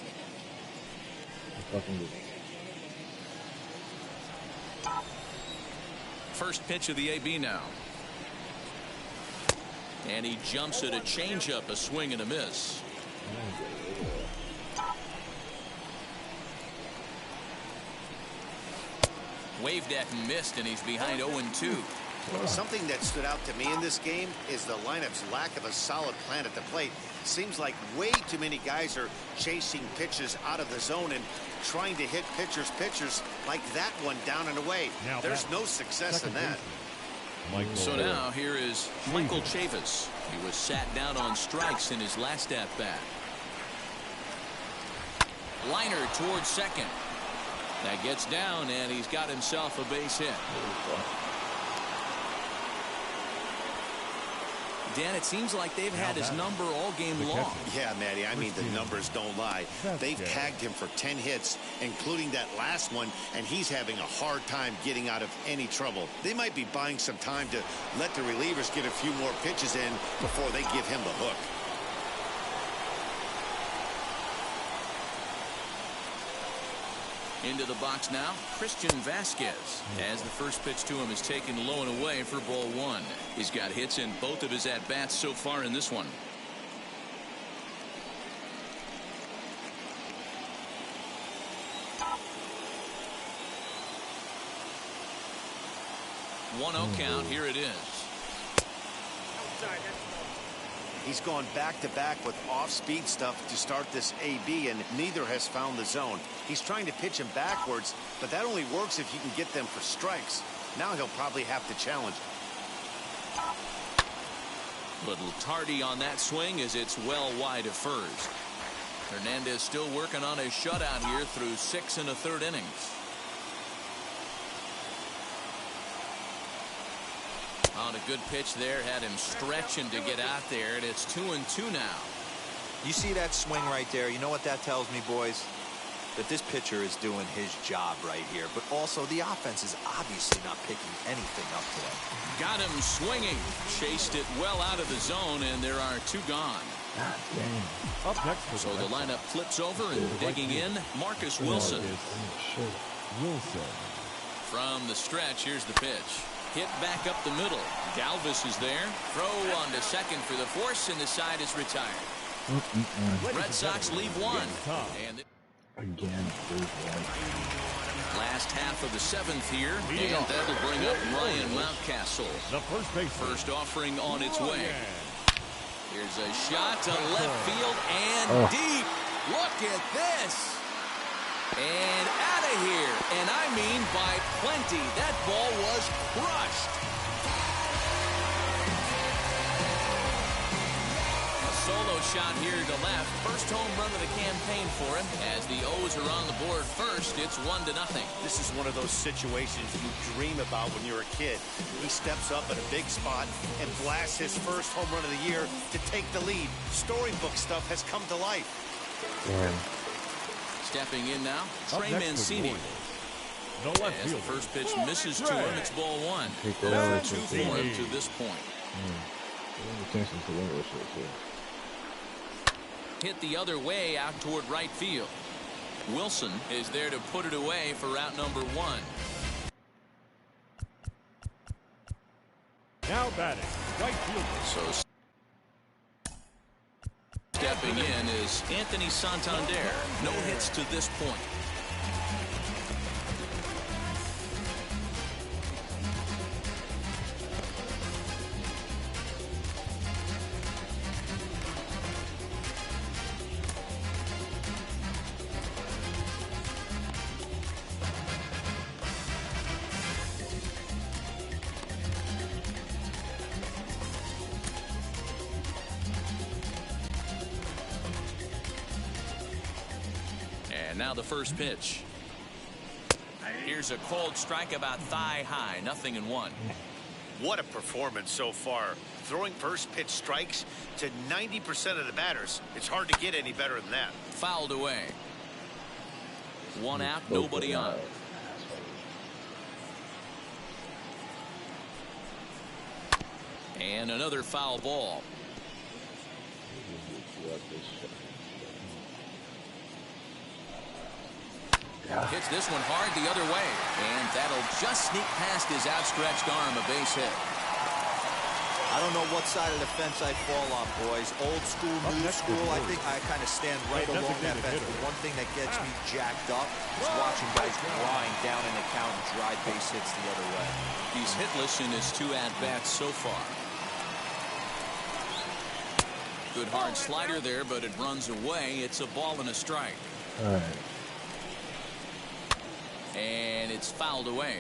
Speaker 3: First pitch of the AB now. And he jumps at a changeup, a swing and a miss. Waved at and missed, and he's behind 0-2.
Speaker 4: Something that stood out to me in this game is the lineup's lack of a solid plan at the plate. Seems like way too many guys are chasing pitches out of the zone and trying to hit pitchers like that one down and away. There's no success in that.
Speaker 3: So now here is Michael Chavis. He was sat down on strikes in his last at-bat. Liner towards second. That gets down, and he's got himself a base hit. Dan, it seems like they've had his number all game long.
Speaker 4: Yeah, Matty, I mean, the numbers don't lie. They've tagged him for 10 hits, including that last one, and he's having a hard time getting out of any trouble. They might be buying some time to let the relievers get a few more pitches in before they give him the hook.
Speaker 3: Into the box now, Christian Vasquez, as the first pitch to him is taken low and away for ball one. He's got hits in both of his at-bats so far in this one. One 0 count. Here it is.
Speaker 4: He's gone back-to-back with off-speed stuff to start this AB, and neither has found the zone. He's trying to pitch him backwards, but that only works if you can get them for strikes. Now he'll probably have to challenge.
Speaker 3: Little tardy on that swing as it's well wide of first. Hernandez still working on his shutout here through 6 1/3 innings. On a good pitch there, had him stretching to get out there, and it's 2-2 now.
Speaker 6: You see that swing right there? You know what that tells me, boys? That this pitcher is doing his job right here, but also the offense is obviously not picking anything up today.
Speaker 3: Got him swinging, chased it well out of the zone, and there are 2 gone.
Speaker 5: Up next,
Speaker 3: so the lineup flips over, and digging in, Marcus Wilson. From the stretch, here's the pitch. Hit back up the middle. Galvis is there. Throw on to second for the force, and the side is retired. Red Sox leave one. And last half of the 7th here, and that'll bring up Ryan Mountcastle.
Speaker 5: The
Speaker 3: first offering on its way. Here's a shot to left field and deep. Look at this. And out of here. And I mean by plenty. That ball was crushed. A solo shot here to left. First home run of the campaign for him. As the O's are on the board first, it's 1-0.
Speaker 4: This is one of those situations you dream about when you're a kid. He steps up at a big spot and blasts his first home run of the year to take the lead. Storybook stuff has come to life.
Speaker 8: Damn.
Speaker 3: Stepping in now, Trey Mancini. As the first pitch misses to him, it's ball 1. 2 for him to this point. Hit the other way out toward right field. Wilson is there to put it away for route number 1.
Speaker 5: Now batting, right fielder.
Speaker 3: So stepping in is Anthony Santander. No hits to this point. Now the first pitch. Here's a cold strike about thigh high. 0-1.
Speaker 4: What a performance so far. Throwing first pitch strikes to 90% of the batters. It's hard to get any better than that.
Speaker 3: Fouled away. 1 out, nobody on. And another foul ball. Hits this one hard the other way, and that'll just sneak past his outstretched arm. A base hit.
Speaker 6: I don't know what side of the fence I fall on, boys. Old school, new school. I think I kind of stand right along that fence. The one thing that gets me jacked up is watching guys grind down in the count and drive base hits the other way.
Speaker 3: He's hitless in his 2 at-bats so far. Good hard slider there, but it runs away. It's a ball and a strike.
Speaker 8: All right.
Speaker 3: And it's fouled away.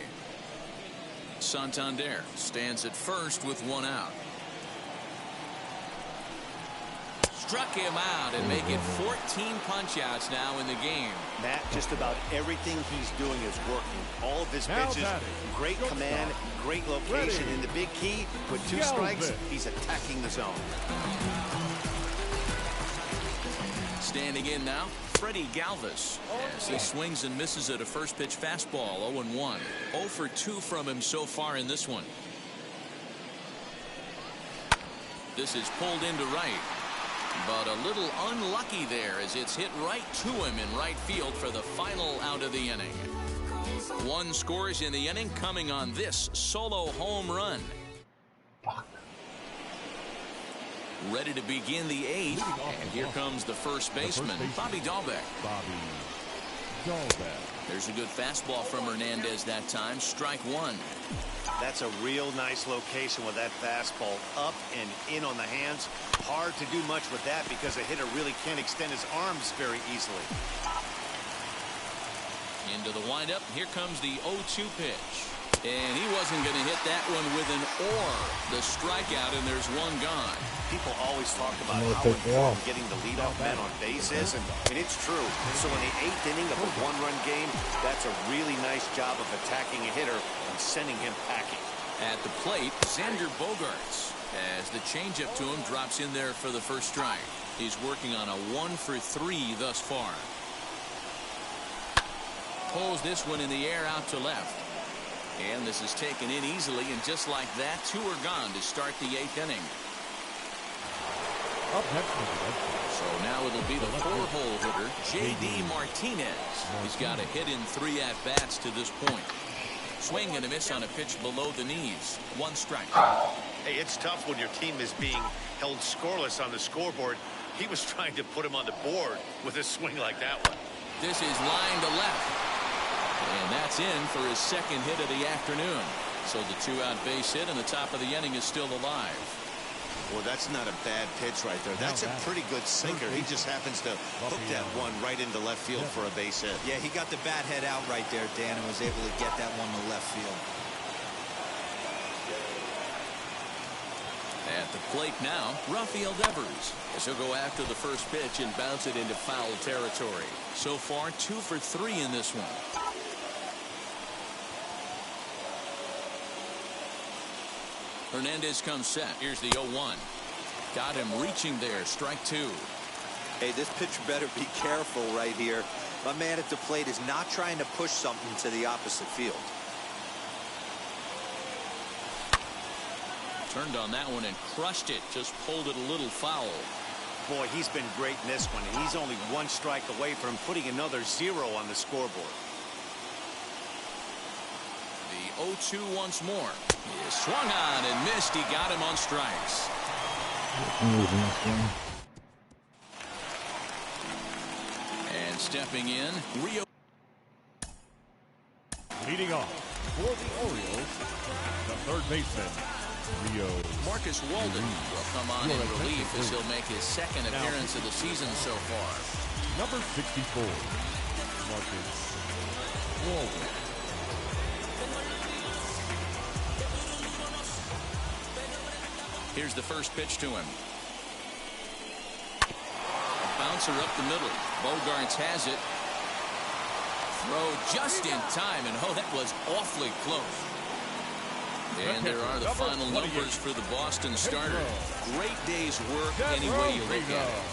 Speaker 3: Santander stands at first with 1 out. Struck him out and make it 14 punch-outs now in the game.
Speaker 4: Matt, just about everything he's doing is working. All of his pitches, great command, great location. And the big key, with 2 strikes, he's attacking the zone.
Speaker 3: Standing in now, Freddie Galvis, as he swings and misses at a first pitch fastball. 0-1. 0 for 2 from him so far in this one. This is pulled into right, but a little unlucky there as it's hit right to him in right field for the final out of the inning. 1 scores in the inning, coming on this solo home run. Ready to begin the 8th, and here comes the first baseman, Bobby Dahlbeck. There's a good fastball from Hernandez that time. Strike 1.
Speaker 4: That's a real nice location with that fastball up and in on the hands. Hard to do much with that because a hitter really can't extend his arms very easily.
Speaker 3: Into the windup. Here comes the 0-2 pitch. And he wasn't going to hit that one with an or. The strikeout, and there's 1 gone.
Speaker 4: People always talk about how important getting the leadoff man on base is, and it's true. So in the 8th inning of a 1-run game, that's a really nice job of attacking a hitter and sending him packing.
Speaker 3: At the plate, Xander Bogaerts, as the changeup to him drops in there for the first strike. He's working on a 1 for 3 thus far. Pulls this one in the air out to left. And this is taken in easily, and just like that, 2 are gone to start the 8th inning. So now it'll be the 4-hole hitter, J.D. Martinez. He's got a hit in 3 at-bats to this point. Swing and a miss on a pitch below the knees. 1 strike.
Speaker 4: Hey, it's tough when your team is being held scoreless on the scoreboard. He was trying to put him on the board with a swing like that one.
Speaker 3: This is line to left. And that's in for his 2nd hit of the afternoon. So the 2-out base hit, and the top of the inning is still alive.
Speaker 7: Well, that's not a bad pitch right there. That's a pretty good sinker. He just happens to hook that one right into left field for a base hit.
Speaker 6: Yeah, he got the bat head out right there, Dan, and was able to get that one to left field.
Speaker 3: At the plate now, Rafael Devers, as he'll go after the first pitch and bounce it into foul territory. So far, 2 for 3 in this one. Hernandez comes set. Here's the 0-1. Got him reaching there. Strike 2.
Speaker 6: Hey, this pitcher better be careful right here. My man at the plate is not trying to push something to the opposite field.
Speaker 3: Turned on that one and crushed it. Just pulled it a little foul.
Speaker 4: Boy, he's been great in this one, and he's only 1 strike away from putting another 0 on the scoreboard.
Speaker 3: The 0-2 once more. He swung on and missed. He got him on strikes. And stepping in, Rio.
Speaker 5: Leading off for the Orioles, the 3rd baseman, Rio.
Speaker 3: Marcus Walden will come on in relief as he'll make his 2nd appearance of the season so far.
Speaker 5: Number 64, Marcus Walden.
Speaker 3: Here's the first pitch to him. A bouncer up the middle. Bogaerts has it. Throw just in time, and oh, that was awfully close. And there are the final numbers for the Boston starter. Great day's work any way you look at it.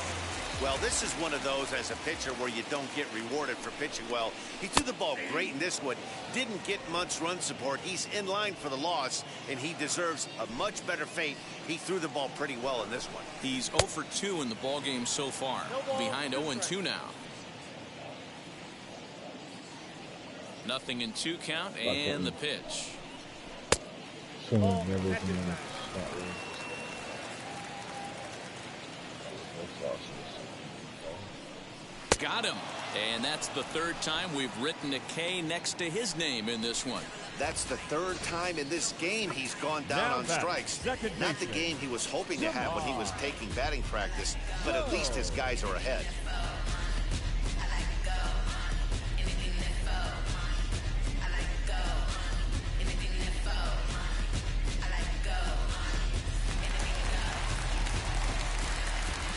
Speaker 4: Well, this is one of those as a pitcher where you don't get rewarded for pitching well. He threw the ball great in this one. Didn't get much run support. He's in line for the loss, and he deserves a much better fate. He threw the ball pretty well in this one.
Speaker 3: He's 0 for 2 in the ballgame so far. Behind 0-2 now. Nothing in 2 count, and the pitch.
Speaker 8: Never
Speaker 3: Got him. And that's the third time we've written a K next to his name in this one.
Speaker 4: That's the third time in this game he's gone down
Speaker 5: Now
Speaker 4: on
Speaker 5: back,
Speaker 4: strikes.
Speaker 5: second
Speaker 4: Not the
Speaker 5: baseman.
Speaker 4: game he was hoping to have when he was taking batting practice, but at least his guys are ahead.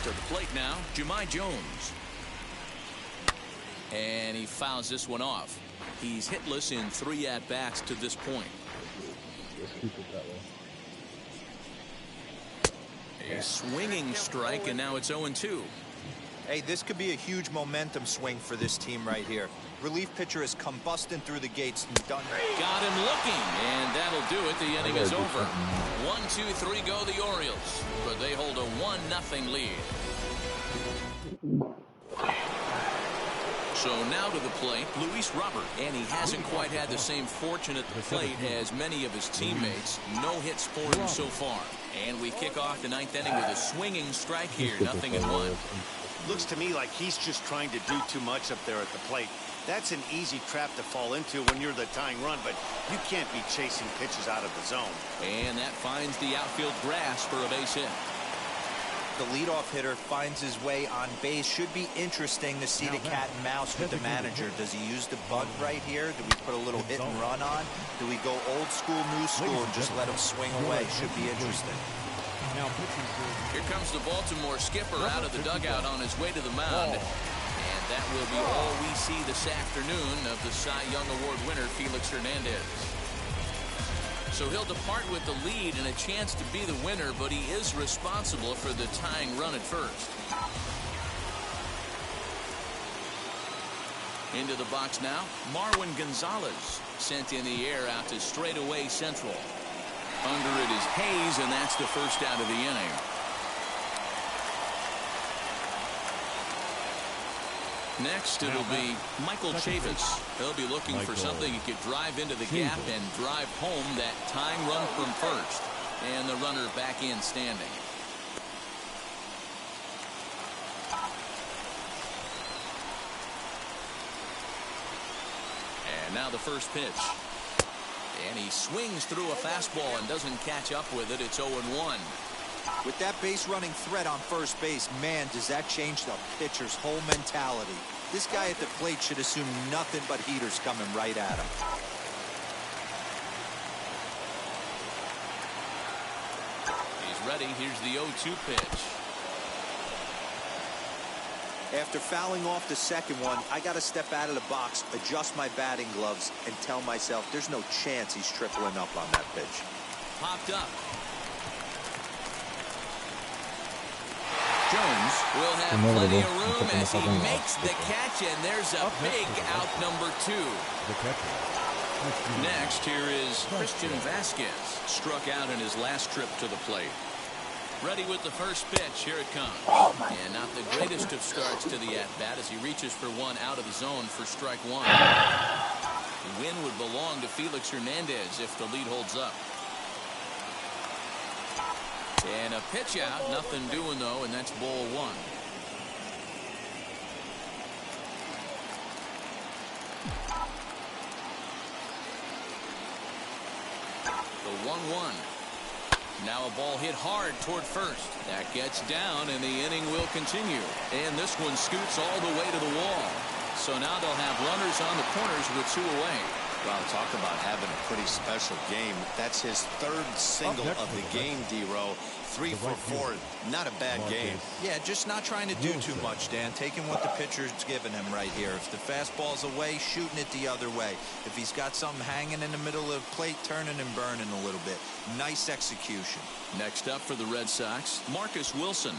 Speaker 3: To the plate now, Jahmai Jones. And he fouls this one off. He's hitless in 3 at-bats to this point.
Speaker 8: Let's keep it that way.
Speaker 3: A swinging strike, and now it's 0-2.
Speaker 6: Hey, this could be a huge momentum swing for this team right here. Relief pitcher has come busting through the gates and done.
Speaker 3: Got him looking, and that'll do it. The inning is over. 1-2-3 go the Orioles, but they hold a 1-0 lead. So now to the plate, Luis Robert, and he hasn't quite had the same fortune at the plate as many of his teammates. No hits for him so far. And we kick off the 9th inning with a swinging strike here, 0-1.
Speaker 4: Looks to me like he's just trying to do too much up there at the plate. That's an easy trap to fall into when you're the tying run, but you can't be chasing pitches out of the zone.
Speaker 3: And that finds the outfield grass for a base hit.
Speaker 6: The leadoff hitter finds his way on base. Should be interesting to see the cat and mouse with the manager. Does he use the bunt right here? Do we put a little hit and run on? Do we go old school, new school, and just let him swing away? Should be interesting.
Speaker 3: Here comes the Baltimore skipper out of the dugout on his way to the mound. And that will be all we see this afternoon of the Cy Young Award winner, Felix Hernandez. So he'll depart with the lead and a chance to be the winner, but he is responsible for the tying run at first. Into the box now, Marwin Gonzalez sent in the air out to straightaway central. Under it is Hayes, and that's the first out of the inning. Next, it'll be Michael Chavis. He'll be looking for something he could drive into the gap and drive home that tying run from first. And the runner back in standing. And now the first pitch. And he swings through a fastball and doesn't catch up with it. It's 0-1.
Speaker 6: With that base running threat on first base, man, does that change the pitcher's whole mentality. This guy at the plate should assume nothing but heaters coming right at him.
Speaker 3: He's ready. Here's the 0-2 pitch.
Speaker 6: After fouling off the second one, I got to step out of the box, adjust my batting gloves, and tell myself there's no chance he's tripling up on that pitch.
Speaker 3: Popped up. Jones will have plenty of room as he makes the catch, and there's a big out number 2. Next, here is Christian Vasquez, struck out in his last trip to the plate. Ready with the first pitch. Here it comes. And not the greatest of starts to the at-bat as he reaches for one out of the zone for strike 1. The win would belong to Felix Hernandez if the lead holds up. And a pitch out, nothing doing though, and that's ball 1. The 1-1. Now a ball hit hard toward first. That gets down, and the inning will continue. And this one scoots all the way to the wall. So now they'll have runners on the corners with 2 away.
Speaker 4: Well, talk about having a pretty special game. That's his 3rd single of the game, D-Row. 3 for 4. Not a bad game.
Speaker 6: Yeah, just not trying to do too much, Dan. Taking what the pitcher's giving him right here. If the fastball's away, shooting it the other way. If he's got something hanging in the middle of the plate, turning and burning a little bit. Nice execution.
Speaker 3: Next up for the Red Sox, Marcus Wilson.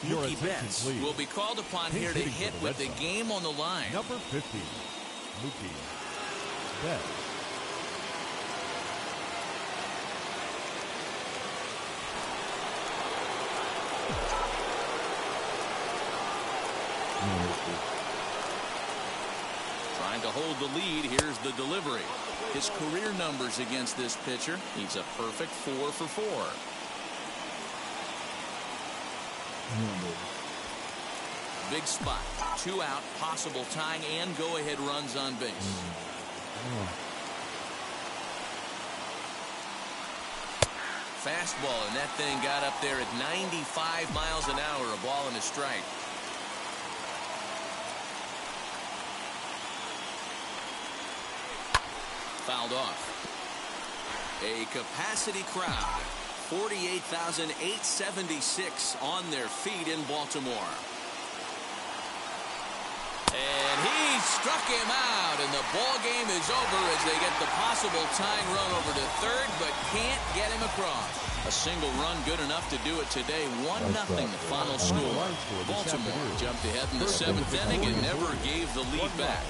Speaker 5: Your
Speaker 3: Mookie
Speaker 5: attention,
Speaker 3: Betts
Speaker 5: please.
Speaker 3: will be called upon
Speaker 5: Pinch
Speaker 3: here to
Speaker 5: hitting for
Speaker 3: hit
Speaker 5: the
Speaker 3: with
Speaker 5: Red
Speaker 3: the
Speaker 5: Sox.
Speaker 3: game on the line.
Speaker 5: Number 50, Mookie Betts.
Speaker 3: Trying to hold the lead. Here's the delivery. His career numbers against this pitcher. He's a perfect 4 for 4. Big spot. 2 out. Possible tying and go-ahead runs on base. Fastball, and that thing got up there at 95 miles an hour. A ball and a strike. Fouled off. A capacity crowd. 48,876 on their feet in Baltimore. And he struck him out, and the ball game is over as they get the possible tying run over to third, but can't get him across. A single run good enough to do it today. 1-0 the final score. Baltimore jumped ahead in the 7th inning and never gave the lead back.